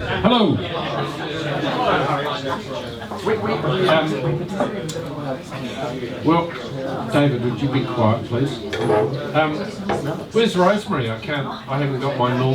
Hello. Well, David, would you be quiet, please? Where's Rosemary? I haven't got my normal.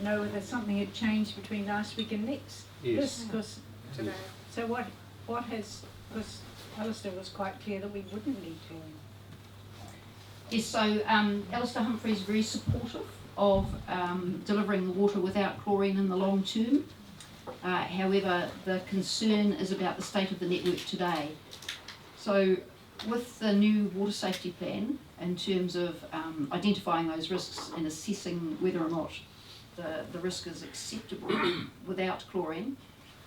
know whether something had changed between last week and next. Yes. Today. So what has, because Alistair was quite clear that we wouldn't need chlorine. Yes, so Alistair Humphrey is very supportive of delivering the water without chlorine in the long term. However, the concern is about the state of the network today. So with the new water safety plan, in terms of identifying those risks and assessing whether or not the risk is acceptable without chlorine,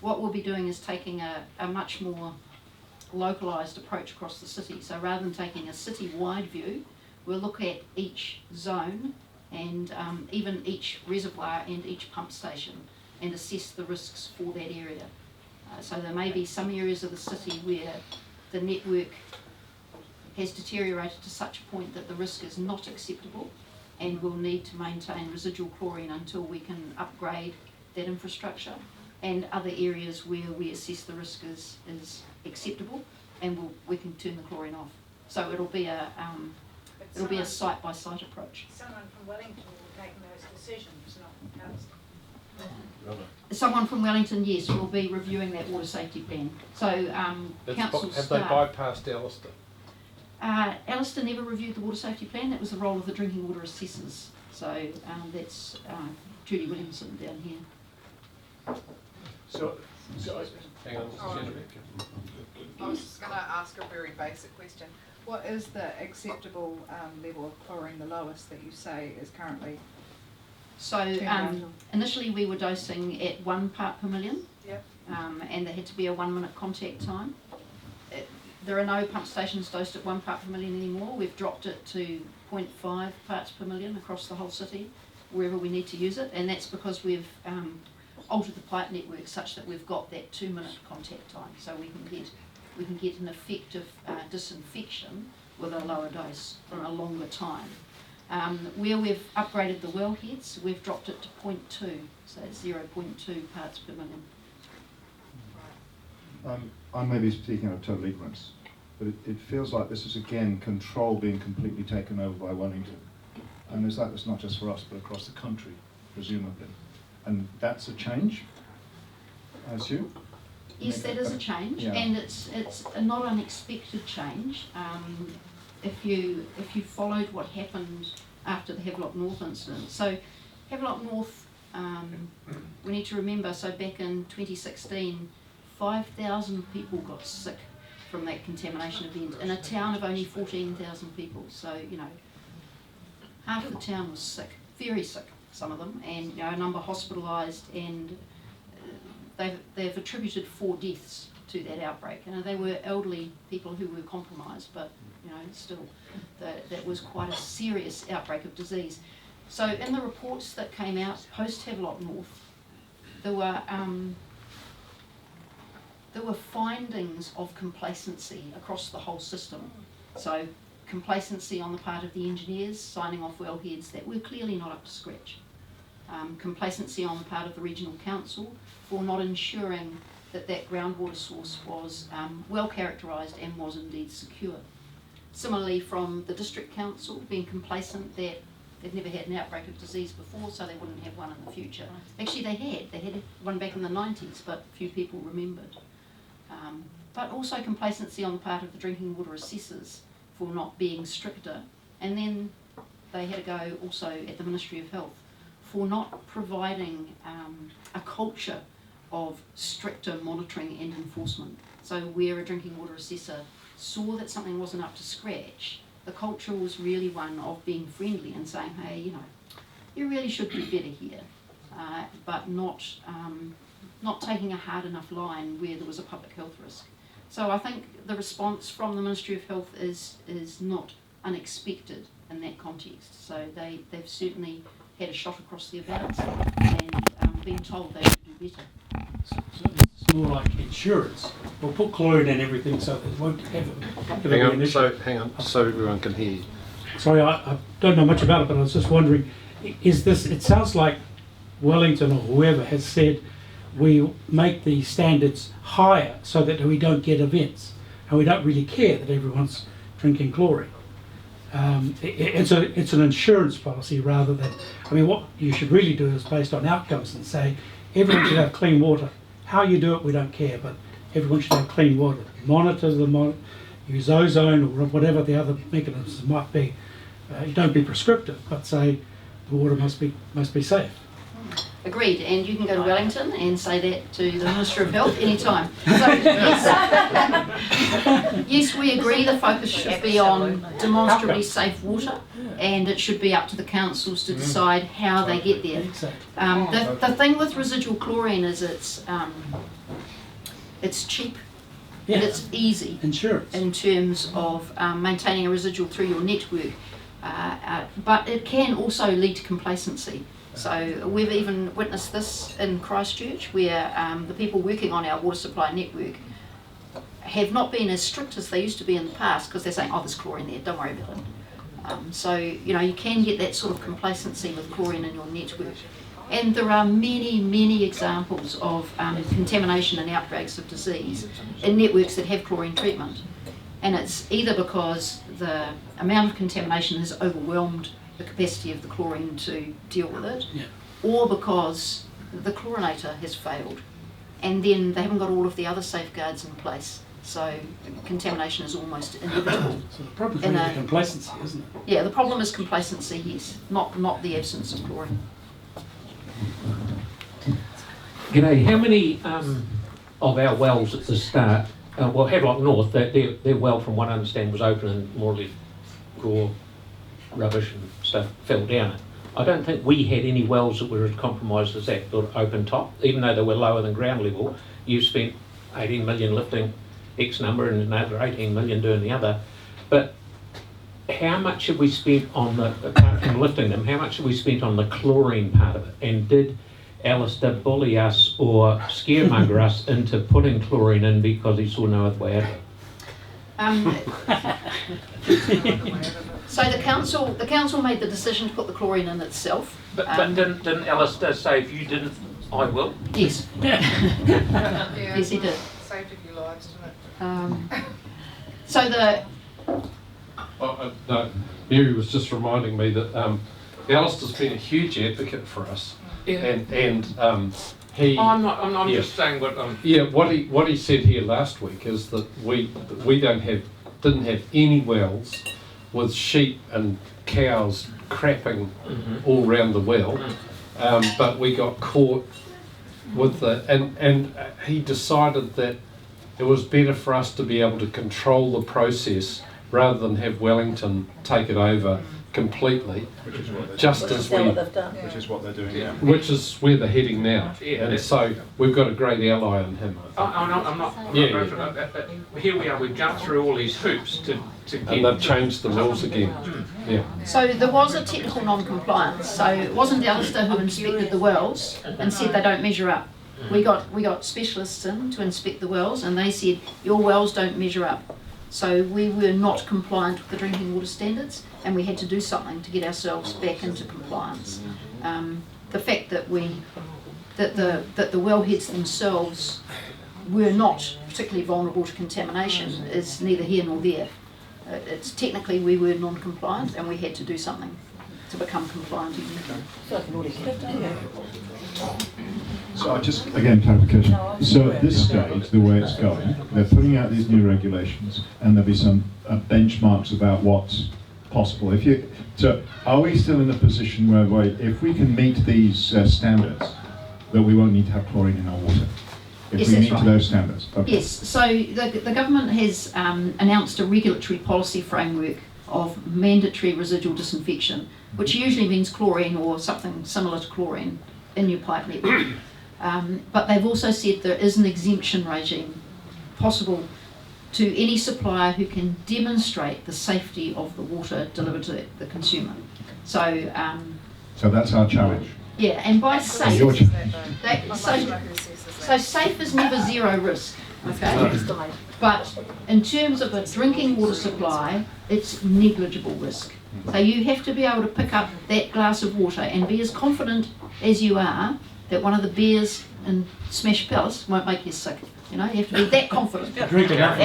what we'll be doing is taking a much more localised approach across the city. So rather than taking a city-wide view, we'll look at each zone and even each reservoir and each pump station and assess the risks for that area. So there may be some areas of the city where the network has deteriorated to such a point that the risk is not acceptable, and we'll need to maintain residual chlorine until we can upgrade that infrastructure, and other areas where we assess the risk is acceptable and we can turn the chlorine off. So it'll be a site-by-site approach. Someone from Wellington will take those decisions, not Alistair. Someone from Wellington, yes, will be reviewing that water safety plan. So council Have staff. they bypassed Alistair? Alistair never reviewed the water safety plan. That was the role of the drinking water assessors. So that's Judy Williamson down here. So hang on, Oh. Jennifer. I was just going to ask a very basic question. What is the acceptable level of chlorine, the lowest that you say is currently? So initially we were dosing at 1 part per million. Yep. And there had to be a 1 minute contact time. There are no pump stations dosed at 1 part per million anymore. We've dropped it to 0.5 parts per million across the whole city, wherever we need to use it, and that's because we've altered the pipe network such that we've got that 2 minute contact time, so we can get an effective disinfection with a lower dose in a longer time. Where we've upgraded the wellheads, we've dropped it to 0.2, so it's 0.2 parts per million. I may be speaking out of total ignorance, but it feels like this is again control being completely taken over by Wellington. And it's like this not just for us, but across the country, presumably. And that's a change, I assume? Yes, that is a change, Yeah. and it's a not unexpected change. If you followed what happened after the Havelock North incident. So Havelock North, we need to remember, so back in 2016, 5,000 people got sick from that contamination event in a town of only 14,000 people. So, you know, half the town was sick, very sick, some of them, and you know, a number hospitalised, and they've attributed 4 deaths to that outbreak. You know, they were elderly people who were compromised, but you know, still, that was quite a serious outbreak of disease. So in the reports that came out post Havelock North, there were findings of complacency across the whole system. So complacency on the part of the engineers signing off wellheads that were clearly not up to scratch. Complacency on the part of the regional council for not ensuring that groundwater source was well characterised and was indeed secure. Similarly, from the district council being complacent that they'd never had an outbreak of disease before, so they wouldn't have one in the future. Actually, they had one back in the 90s, but few people remembered. But also complacency on the part of the drinking water assessors for not being stricter, and then they had a go also at the Ministry of Health for not providing a culture of stricter monitoring and enforcement. So where a drinking water assessor saw that something wasn't up to scratch, the culture was really one of being friendly and saying, hey, you know, you really should be better here, but not taking a hard enough line where there was a public health risk. So I think the response from the Ministry of Health is not unexpected in that context. So they've certainly had a shot across their bows and been told they should do better. So it's more like insurance. We'll put chlorine in everything so that it won't have an issue. Hang on, so everyone can hear you. Sorry, I don't know much about it, but I was just wondering, is this, it sounds like Wellington or whoever has said we make the standards higher so that we don't get events, and we don't really care that everyone's drinking chlorine. It's an insurance policy rather than, I mean, what you should really do is based on outcomes and say everyone should have clean water. How you do it, we don't care, but everyone should have clean water. Monitor use ozone or whatever the other mechanisms might be. You don't be prescriptive, but say the water must be safe. Agreed, and you can go to Wellington and say that to the Minister of Health anytime. So, yes, we agree the focus should be on demonstrably safe water, and it should be up to the councils to decide how they get there. The thing with residual chlorine is it's cheap and it's easy Insurance. in terms of maintaining a residual through your network, but it can also lead to complacency. So we've even witnessed this in Christchurch, where the people working on our water supply network have not been as strict as they used to be in the past, because they're saying, oh, there's chlorine there, don't worry about it. So, you know, you can get that sort of complacency with chlorine in your network. And there are many, many examples of contamination and outbreaks of disease in networks that have chlorine treatment. And it's either because the amount of contamination has overwhelmed the capacity of the chlorine to deal with it, or because the chlorinator has failed, and then they haven't got all of the other safeguards in place, so contamination is almost inevitable. So the problem is really complacency, isn't it? Yeah, the problem is complacency, yes, not the absence of chlorine. G'day, how many of our wells at the start, well, Havelock North, their well from what I understand was open and more or less raw rubbish and stuff fell down it. I don't think we had any wells that were as compromised as that, or open top, even though they were lower than ground level. You spent 18 million lifting X number and another 18 million doing the other. But how much have we spent on the, apart from lifting them, how much have we spent on the chlorine part of it? And did Alistair bully us or scaremonger us into putting chlorine in because he saw no other way out of it? So the council made the decision to put the chlorine in itself. But didn't Alistair say, if you didn't, I will? Yes. Yeah, Yes, he did. saved a few lives, didn't it? So the No, Mary was just reminding me that Alistair's been a huge advocate for us, and he. I'm Yeah. just saying what. Yeah, what he said here last week is that we didn't have any wells with sheep and cows crapping all round the well, but we got caught with and he decided that it was better for us to be able to control the process rather than have Wellington take it over completely, Which is what they're just as we, which is what they're doing now. which is where they're heading now, Yeah, and so we've got a great ally in him. I'm not. Yeah. Here we are. We've jumped through all these hoops to And get. they've changed the rules again. Yeah. So there was a technical non-compliance. So it wasn't Alistair who inspected the wells and said they don't measure up. We got specialists in to inspect the wells, and they said your wells don't measure up. So we were not compliant with the drinking water standards, and we had to do something to get ourselves back into compliance. The fact that the wellheads themselves were not particularly vulnerable to contamination is neither here nor there. It's technically we were non-compliant, and we had to do something to become compliant again. So just, again, clarification. So at this stage, the way it's going, they're putting out these new regulations, and there'll be some benchmarks about what's possible. So are we still in a position where if we can meet these standards, that we won't need to have chlorine in our water? If Yes, we that's meet right. those standards? Okay. Yes, so the government has announced a regulatory policy framework of mandatory residual disinfection, which usually means chlorine or something similar to chlorine in your pipe network. But they've also said there is an exemption regime possible to any supplier who can demonstrate the safety of the water delivered to the consumer. So that's our challenge. yeah, and by Who safe, Your assesses ch- that though? that- I'd so- like to know who assesses so that. safe is never zero risk, okay? But in terms of a drinking water supply, it's negligible risk. So you have to be able to pick up that glass of water and be as confident as you are that one of the beers in Smash Palace won't make you sick. You know, you have to be that confident. Drink it up.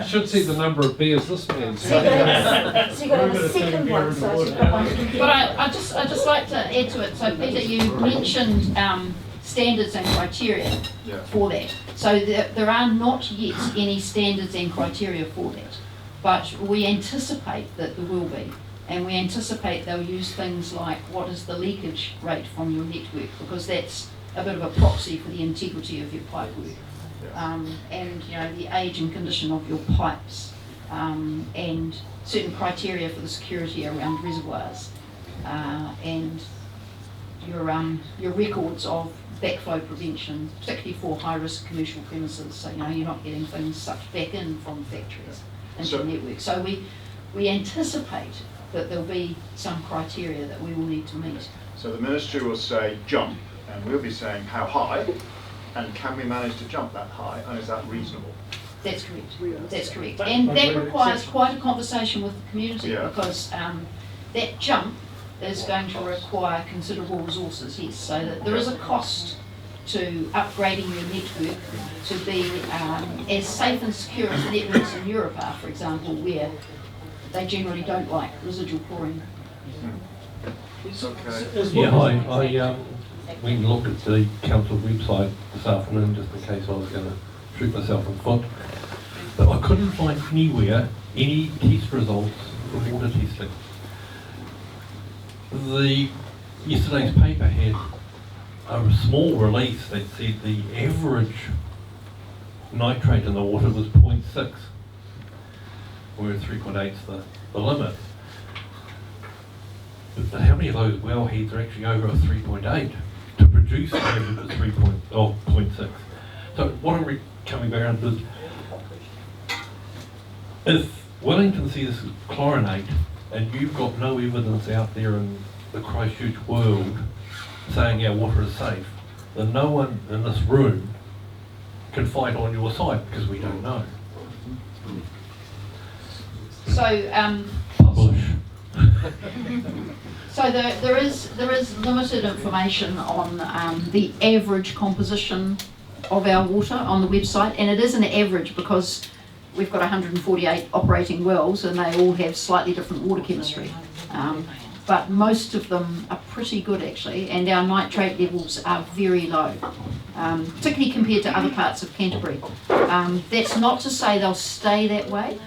Should see the number of beers this man's. So you got a second one, so you've got one. But I just like to add to it. So Peter, you mentioned standards and criteria for that. So there are not yet any standards and criteria for that, but we anticipate that there will be. And we anticipate they'll use things like what is the leakage rate from your network, because that's a bit of a proxy for the integrity of your pipework. And you know, the age and condition of your pipes, and certain criteria for the security around reservoirs, and your records of backflow prevention, particularly for high-risk commercial premises. So you know, you're not getting things sucked back in from factories into the network. So we anticipate that there'll be some criteria that we will need to meet. So the ministry will say jump, and we'll be saying how high, and can we manage to jump that high, and is that reasonable? That's correct. That's correct. And that requires quite a conversation with the community, because that jump is going to require considerable resources, yes. So that there is a cost to upgrading your network to be as safe and secure as the networks in Europe are, for example, where they generally don't like residual chlorine. Yeah, I went and looked at the council website this afternoon just in case I was going to shoot myself in the foot, but I couldn't find anywhere any test results for water testing. Yesterday's paper had a small release that said the average nitrate in the water was 0.6. Whereas 3.8 is the limit. But how many of those wellheads are actually over a 3.8 to produce an average of 0.6? So what I'm coming back around is, if Wellington says chlorinate and you've got no evidence out there in the Christchurch world saying our water is safe, then no one in this room can fight on your side because we don't know. So, Publish. so there is limited information on the average composition of our water on the website, and it is an average because we've got 148 operating wells and they all have slightly different water chemistry. But most of them are pretty good actually, and our nitrate levels are very low, particularly compared to other parts of Canterbury. That's not to say they'll stay that way.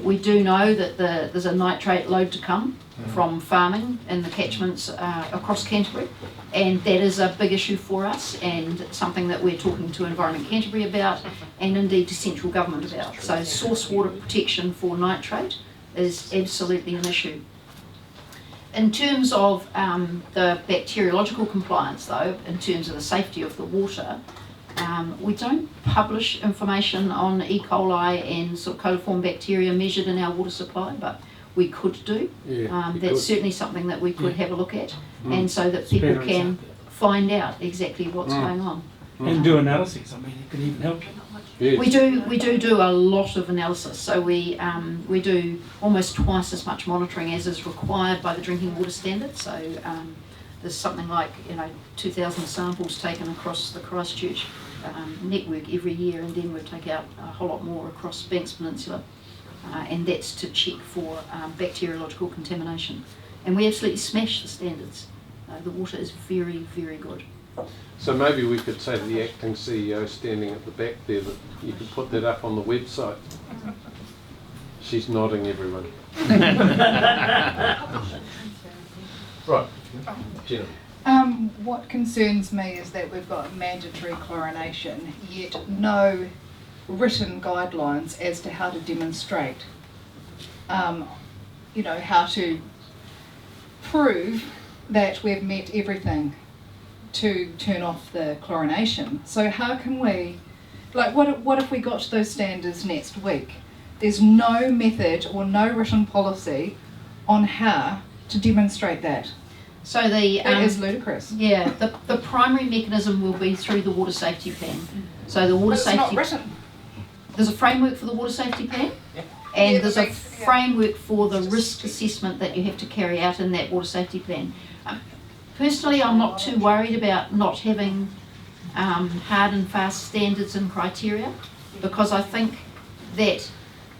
We do know that there's a nitrate load to come from farming in the catchments across Canterbury, and that is a big issue for us and something that we're talking to Environment Canterbury about, and indeed to central government about. So source water protection for nitrate is absolutely an issue. In terms of the bacteriological compliance though, in terms of the safety of the water, we don't publish information on E. coli and sort of coliform bacteria measured in our water supply, but we could do. That's certainly something that we could have a look at, and so that people can find out exactly what's going on. And do analysis. I mean, it could even help you. Yes. We do a lot of analysis. So we do almost twice as much monitoring as is required by the drinking water standard. So there's something like 2,000 samples taken across the Christchurch network every year, and then we take out a whole lot more across Banks Peninsula, and that's to check for bacteriological contamination. And we absolutely smash the standards. The water is very, very good. So maybe we could say to the acting CEO standing at the back there that you could put that up on the website. She's nodding, everyone. Right, Jenna. What concerns me is that we've got mandatory chlorination, yet no written guidelines as to how to demonstrate, how to prove that we've met everything to turn off the chlorination. So how can we, what if we got to those standards next week? There's no method or no written policy on how to demonstrate that. So that is ludicrous. Yeah, the primary mechanism will be through the water safety plan. So the water safety. It's not written. There's a framework for the water safety plan, and there's a framework for the risk assessment that you have to carry out in that water safety plan. Personally, I'm not too worried about not having hard and fast standards and criteria, because I think that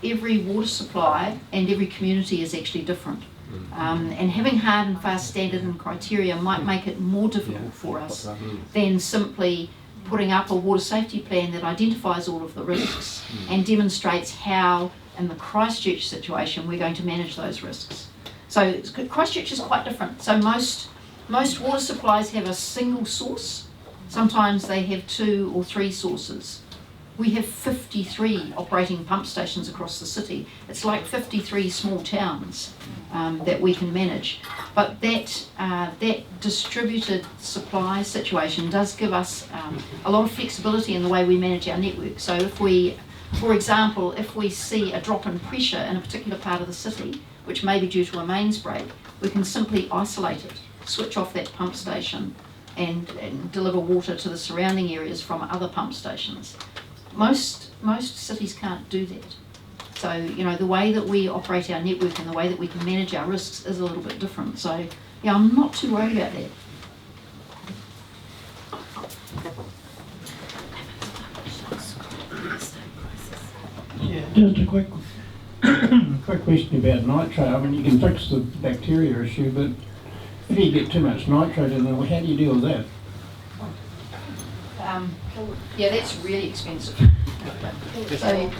every water supply and every community is actually different. And having hard and fast standard and criteria might make it more difficult for us than simply putting up a water safety plan that identifies all of the risks and demonstrates how, in the Christchurch situation, we're going to manage those risks. So Christchurch is quite different. So most water supplies have a single source. Sometimes they have 2 or 3 sources. We have 53 operating pump stations across the city. It's like 53 small towns that we can manage. But that distributed supply situation does give us a lot of flexibility in the way we manage our network. So if we, for example, if we see a drop in pressure in a particular part of the city, which may be due to a mains break, we can simply isolate it, switch off that pump station and deliver water to the surrounding areas from other pump stations. Most cities can't do that. So, you know, the way that we operate our network and the way that we can manage our risks is a little bit different. So, yeah, I'm not too worried about that. Yeah, just a quick question about nitrate. I mean, you can fix the bacteria issue, but if you get too much nitrate in there, well, how do you deal with that? Yeah, that's really expensive. So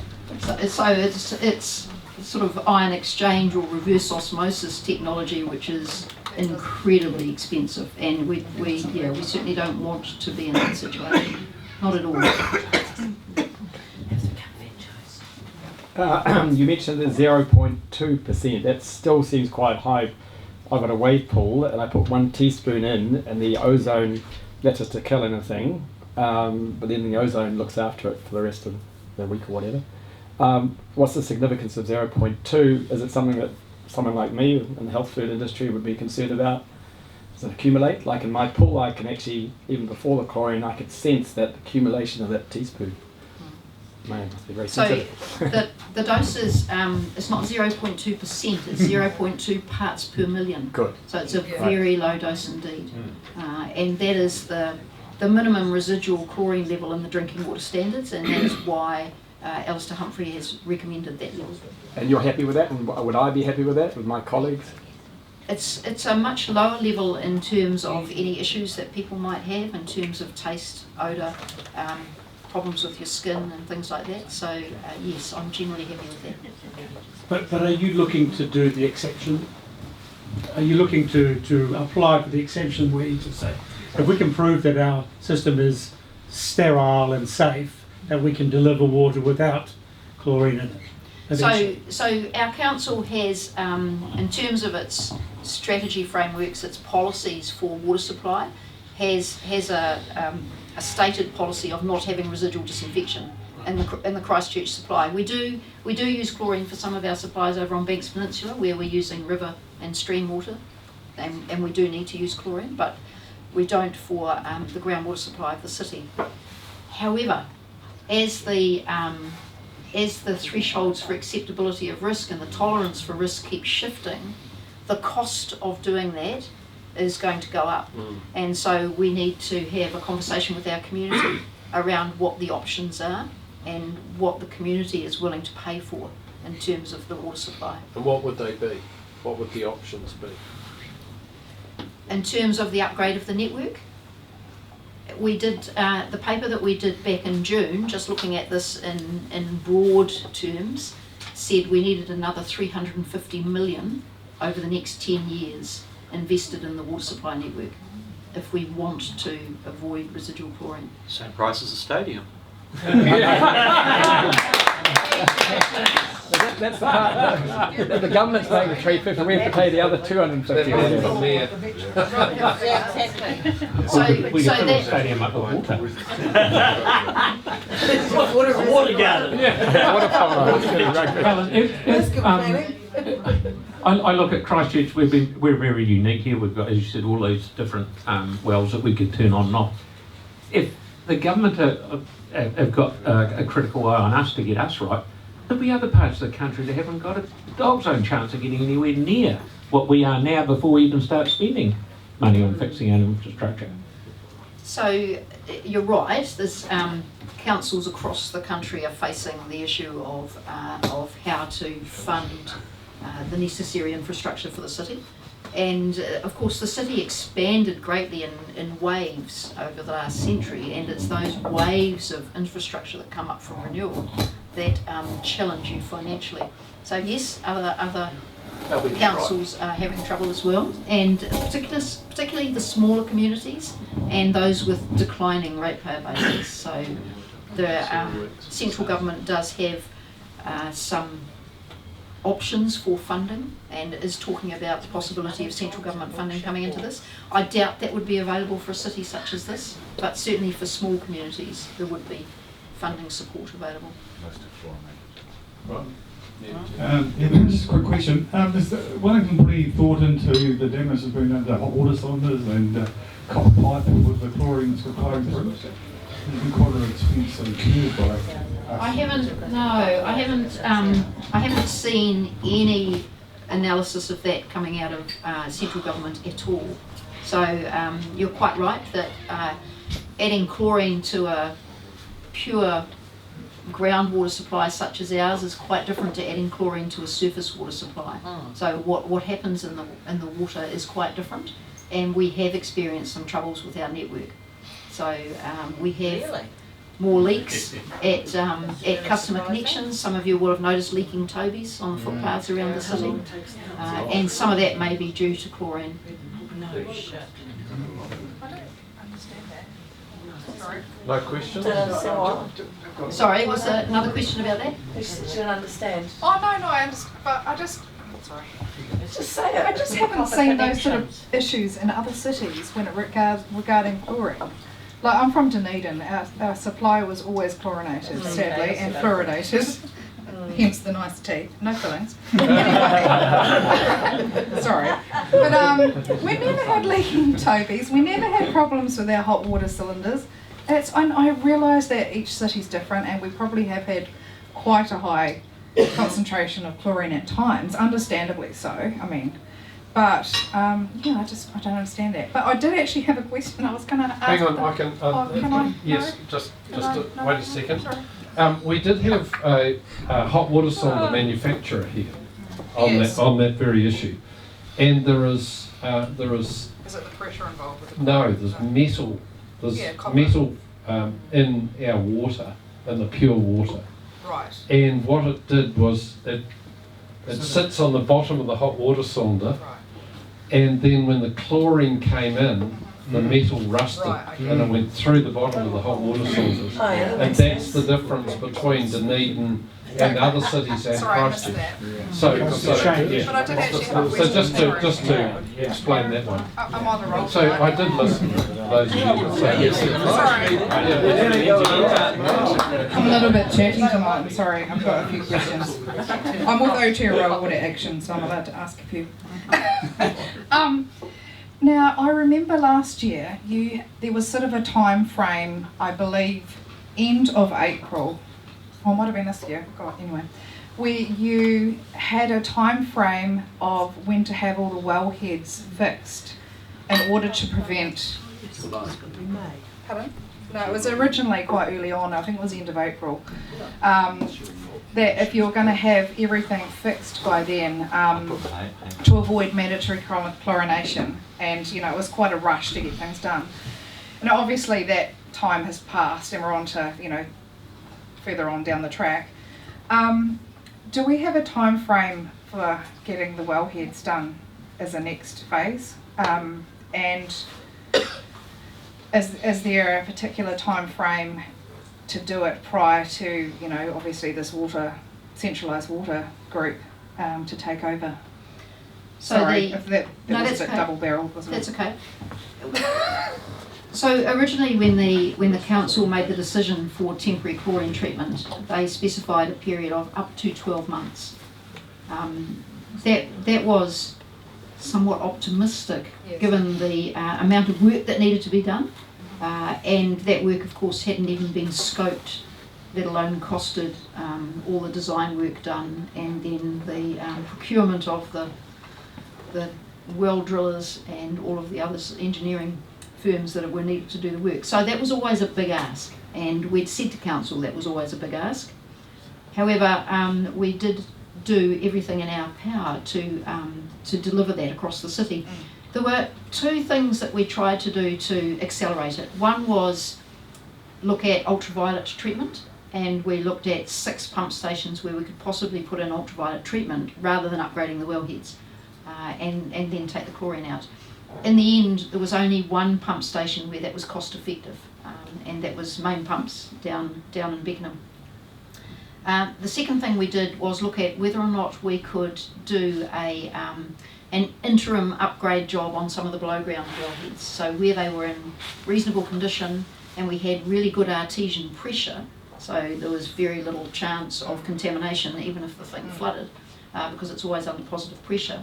it's sort of ion exchange or reverse osmosis technology, which is incredibly expensive, and we certainly don't want to be in that situation. Not at all. You mentioned the 0.2%. That still seems quite high. I've got a wave pool and I put 1 teaspoon in, and the ozone lets us to kill anything, but then the ozone looks after it for the rest of the week or whatever. What's the significance of 0.2? Is it something that someone like me in the health food industry would be concerned about? Does it accumulate? Like in my pool, I can actually, even before the chlorine, I could sense that accumulation of that teaspoon. Man, it must be very sensitive. So the dose is it's not 0.2%, it's 0.2 parts per million. Good. So it's a very low dose indeed. And that is the minimum residual chlorine level in the drinking water standards, and that is why Alistair Humphrey has recommended that level. And you're happy with that? And would I be happy with that, with my colleagues? It's a much lower level in terms of any issues that people might have in terms of taste, odour, problems with your skin and things like that. So yes, I'm generally happy with that. But are you looking to do the exception? Are you looking to apply for the exception where you just say, if we can prove that our system is sterile and safe, that we can deliver water without chlorine in it? So our council has, in terms of its strategy frameworks, its policies for water supply, has a stated policy of not having residual disinfection in the Christchurch supply. We do use chlorine for some of our supplies over on Banks Peninsula, where we're using river and stream water, and we do need to use chlorine, but we don't for the groundwater supply of the city. However, as the thresholds for acceptability of risk and the tolerance for risk keep shifting, the cost of doing that is going to go up. And so we need to have a conversation with our community around what the options are and what the community is willing to pay for in terms of the water supply. And what would they be? What would the options be? In terms of the upgrade of the network, we did the paper that we did back in June, just looking at this in broad terms, said we needed another 350 million over the next 10 years invested in the water supply network if we want to avoid residual chlorine. Same price as a stadium. That's the part. The government's paying the 350, we have to pay the other 250. We can fill the stadium up with water. Water garden. I look at Christchurch. We're very unique here. We've got, as you said, all those different wells that we could turn on and off. If the government have got a critical eye on us to get us right, there'll be other parts of the country that haven't got a dog's own chance of getting anywhere near what we are now before we even start spending money on fixing our infrastructure. So you're right. There's councils across the country are facing the issue of how to fund the necessary infrastructure for the city. And of course the city expanded greatly in waves over the last century, and it's those waves of infrastructure that come up from renewal that challenge you financially. So yes, other councils are having trouble as well, and particularly the smaller communities and those with declining ratepayer bases. So the central government does have some options for funding and is talking about the possibility of central government funding coming into this. I doubt that would be available for a city such as this, but certainly for small communities there would be funding support available. Just a quick question. Has Wellington put any thought into the damage that's been done to hot water cylinders and copper pipe with the chlorine that's flowing through? It's been quite an expensive curve by us. I haven't seen any analysis of that coming out of central government at all. So you're quite right that adding chlorine to a pure groundwater supply such as ours is quite different to adding chlorine to a surface water supply. So what happens in the water is quite different, and we have experienced some troubles with our network. So we have more leaks at customer connections. Some of you will have noticed leaking tobies on the footpaths around the city, and some of that may be due to chlorine. No question? Sorry, was there another question about that? I don't understand. Oh no, I just sorry. Just say it. I just haven't seen those sort of issues in other cities when it regarding chlorine. Like, I'm from Dunedin. Our supply was always chlorinated, sadly, and fluoridated. Hence the nice tea. No fillings. Anyway, sorry. But we never had leaking tobies. We never had problems with our hot water cylinders. I realise that each city's different, and we probably have had quite a high concentration of chlorine at times, understandably so. I mean, but I don't understand that. But I did actually have a question. I was going to ask. Hang on, I can. can I? Yes, No? just No, wait a second. Sorry. We did have a hot water cylinder manufacturer here on Yes. that very issue, and there is. Is it the pressure involved with it? No, there's metal. There's copper. metal in our water, in the pure water. Right. And what it did was it sits on the bottom of the hot water cylinder, and then when the chlorine came in, the metal rusted, and it went through the bottom of the hot water cylinders. Oh, yeah, that And makes that's sense. the difference between Dunedin and other cities and Sorry, I missed Christchurch. that. So Yeah. But I did actually have a so question. just to explain that one. I'm on the roll. So I did listen to those of you that say Sorry. I'm a little bit chatty tonight. I'm sorry. I've got a few questions. I'm with Aotearoa Water Action, so I'm allowed to ask a few. Now, I remember last year there was sort of a time frame, I believe, end of April. Or it might have been this year. God, anyway, where you had a time frame of when to have all the wellheads fixed in order to prevent. Pardon? No, it was originally quite early on. I think it was the end of April. That if you're going to have everything fixed by then, to avoid mandatory chlorination, and it was quite a rush to get things done. And obviously that time has passed, and we're on to further on down the track. Do we have a time frame for getting the wellheads done as a next phase? And is there a particular time frame to do it prior to, obviously this centralised water group to take over? So Sorry, if that no, was that's a bit okay. double-barreled, wasn't That's it? okay. So originally when the council made the decision for temporary chlorine treatment, they specified a period of up to 12 months. That was somewhat optimistic, Yes. given the amount of work that needed to be done, and that work of course hadn't even been scoped, let alone costed, all the design work done, and then the procurement of the well drillers and all of the other engineering firms that were needed to do the work. So that was always a big ask, and we'd said to council that was always a big ask. However, we did do everything in our power to deliver that across the city. There were two things that we tried to do to accelerate it. One was look at ultraviolet treatment, and we looked at 6 pump stations where we could possibly put in ultraviolet treatment rather than upgrading the wellheads, and then take the chlorine out. In the end, there was only 1 pump station where that was cost effective, and that was Main Pumps down in Beckenham. The second thing we did was look at whether or not we could do an interim upgrade job on some of the below ground wellheads. So where they were in reasonable condition and we had really good artesian pressure, so there was very little chance of contamination even if the thing flooded, because it's always under positive pressure,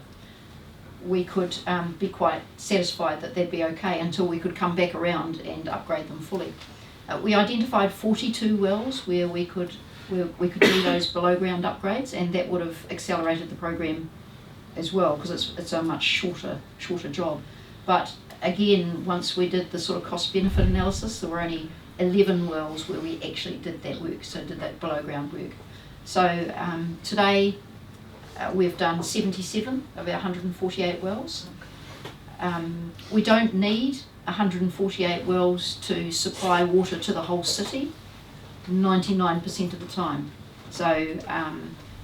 we could be quite satisfied that they'd be okay until we could come back around and upgrade them fully. We identified 42 wells where we could do those below ground upgrades, and that would have accelerated the program as well, because it's a much shorter job. But again, once we did the sort of cost benefit analysis, there were only 11 wells where we actually did that work, so did that below ground work. So today we've done 77 of our 148 wells. We don't need 148 wells to supply water to the whole city 99% of the time. So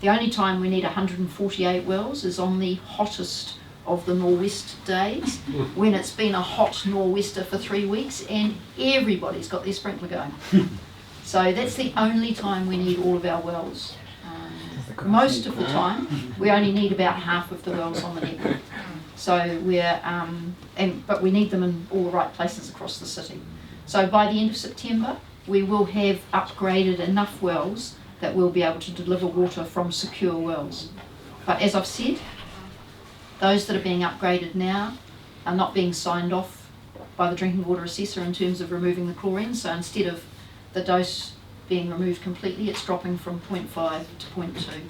the only time we need 148 wells is on the hottest of the nor'west days, when it's been a hot nor'wester for 3 weeks and everybody's got their sprinkler going. So that's the only time we need all of our wells. Most of the time we only need about half of the wells on the network. So but we need them in all the right places across the city. So by the end of September we will have upgraded enough wells that we'll be able to deliver water from secure wells. But as I've said, those that are being upgraded now are not being signed off by the drinking water assessor in terms of removing the chlorine. So instead of the dose being removed completely, it's dropping from 0.5 to 0.2.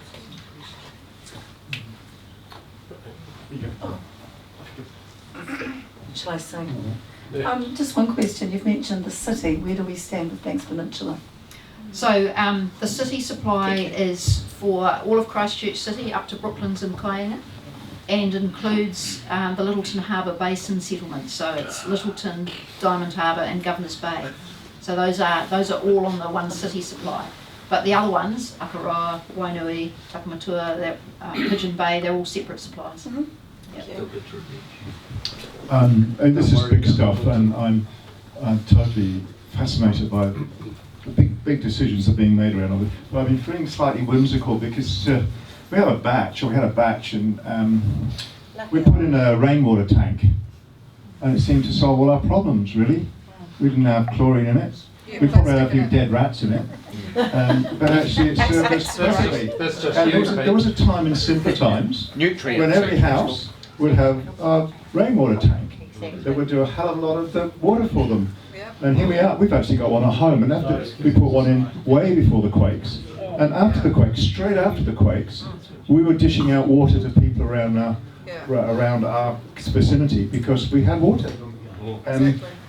Shall I say? Just one question. You've mentioned the city. Where do we stand with Banks Peninsula? So the city supply is for all of Christchurch City up to Brooklands and Kaianga, and includes the Littleton Harbour Basin settlements. So it's Littleton, Diamond Harbour and Governor's Bay. So those are all on the one city supply. But the other ones, Akaroa, Wainui, Takamatua, Pigeon Bay, they're all separate supplies. Mm-hmm. Yep. And this is big stuff, and I'm totally fascinated by the big decisions that are being made around it. But I've been feeling slightly whimsical because we had a batch, and we put in a rainwater tank, and it seemed to solve all our problems, really. We didn't have chlorine in it. We probably had a few dead rats in it. But actually it served us perfectly. And there was a time in simpler times when every house would have a rainwater tank that would do a hell of a lot of the water for them. And here we are, we've actually got one at home, and we put one in way before the quakes. And after the quakes, straight after the quakes, we were dishing out water to people around our vicinity because we had water.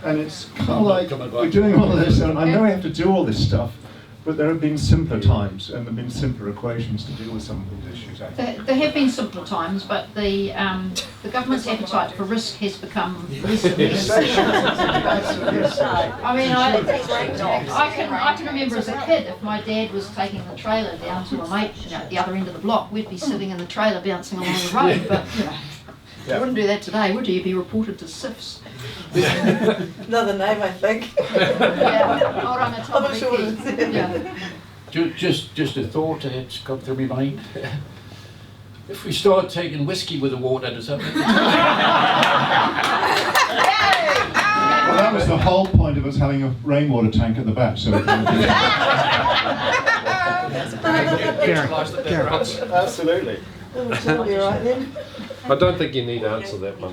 And it's kind of like we're doing all of this, and I know we have to do all this stuff, but there have been simpler times and there have been simpler equations to deal with some of these issues. There have been simpler times, but the government's appetite for risk has become less and less. I mean, I can remember as a kid, if my dad was taking the trailer down to a mate at the other end of the block, we'd be sitting in the trailer bouncing along the road, but you wouldn't do that today, would you? You'd be reported to SIFs. Another name, I think. Yeah, I'm not sure what it is. Just a thought that's gone through my mind. If we start taking whiskey with the water, does that make Well, that was the whole point of us having a rainwater tank at the back, so absolutely. That'll be right then. I don't think you need to answer that one.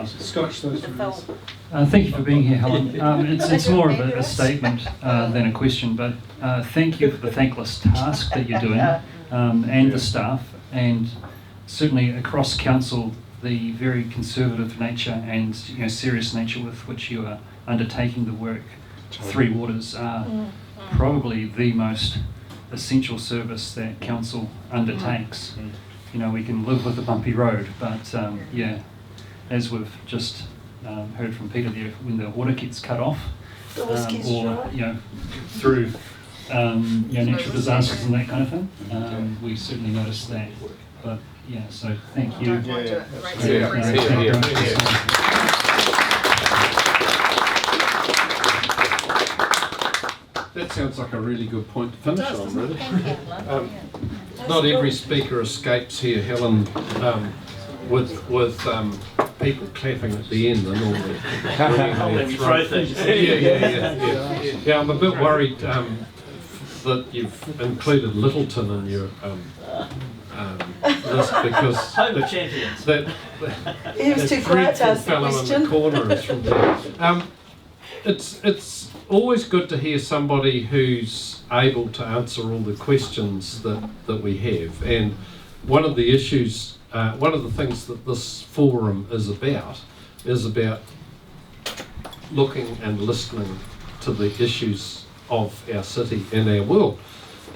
Scotch those rules. Thank you for being here, Helen. It's more of a statement than a question, but thank you for the thankless task that you're doing, and the staff, and certainly across council, the very conservative nature and serious nature with which you are undertaking the work. Three Waters are probably the most essential service that council undertakes. We can live with a bumpy road, but as we've just heard from Peter there, when the water gets cut off, or through natural disasters and that kind of thing, we certainly notice that. But so thank you. That sounds like a really good point to finish on, really. Not every speaker escapes here, Helen, with people clapping at the end. They're normally Yeah, I'm a bit worried that you've included Littleton in your list, because He was too quiet to ask the fellow question. in the corner is from there. It's always good to hear somebody who's able to answer all the questions that we have. And one of the issues, one of the things that this forum is about looking and listening to the issues of our city and our world.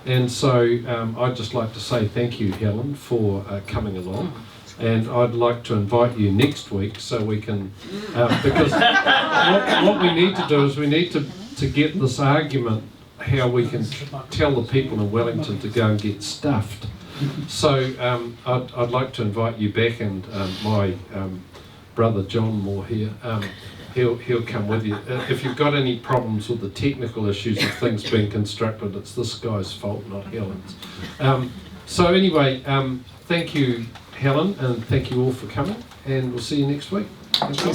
And so I'd just like to say thank you, Helen, for coming along. And I'd like to invite you next week so we can, because what we need to do is we need to get this argument how we can tell the people in Wellington to go and get stuffed. So I'd like to invite you back, and my brother John Moore here, he'll come with you. If you've got any problems with the technical issues of things being constructed, it's this guy's fault, not Helen's. So anyway, thank you, Helen, and thank you all for coming, and we'll see you next week. Thank you.